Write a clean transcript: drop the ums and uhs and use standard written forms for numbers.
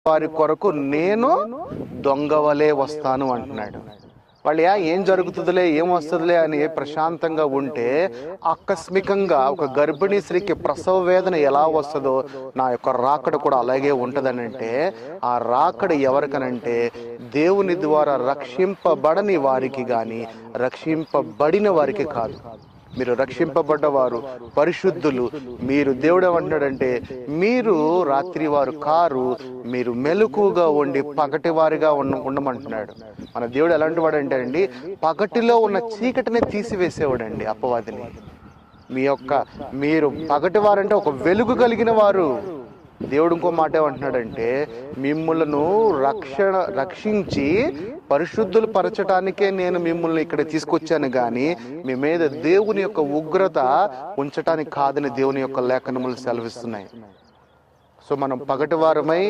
వారి కొరకు నేను దొంగవలే వస్తాను అంటున్నాడు. వాళ్ళు ఏం జరుగుతుందిలే, ఏం వస్తుందిలే అని ప్రశాంతంగా ఉంటే, ఆకస్మికంగా ఒక గర్భిణీ స్త్రీకి ప్రసవ వేదన ఎలా వస్తుందో నా యొక్క రాకడ కూడా అలాగే ఉంటుందని అంటే, ఆ రాకడ ఎవరికనంటే దేవుని ద్వారా రక్షింపబడని వారికి కానీ రక్షింపబడిన వారికి కాదు. మీరు రక్షింపబడ్డవారు, పరిశుద్ధులు. మీరు దేవుడు ఏమంటున్నాడంటే, మీరు రాత్రి వారు కారు, మీరు మెలకుగా ఉండి పగటి వారిగా ఉండమంటున్నాడు. మన దేవుడు ఎలాంటి వాడు అంటే అండి, పగటిలో ఉన్న చీకటిని తీసివేసేవాడండి అపవాదిని. మీరు పగటి వారంటే ఒక వెలుగు కలిగిన వారు. దేవుడు ఇంకో మాట ఏమంటున్నాడంటే, మిమ్మల్ని రక్షించి పరిశుద్ధులు పరచటానికే నేను మిమ్మల్ని ఇక్కడ తీసుకొచ్చాను కానీ మీ మీద దేవుని యొక్క ఉగ్రత ఉంచటానికి కాదని దేవుని యొక్క లేఖనములు సెలవిస్తున్నాయి. సో మనం పగటి వారమై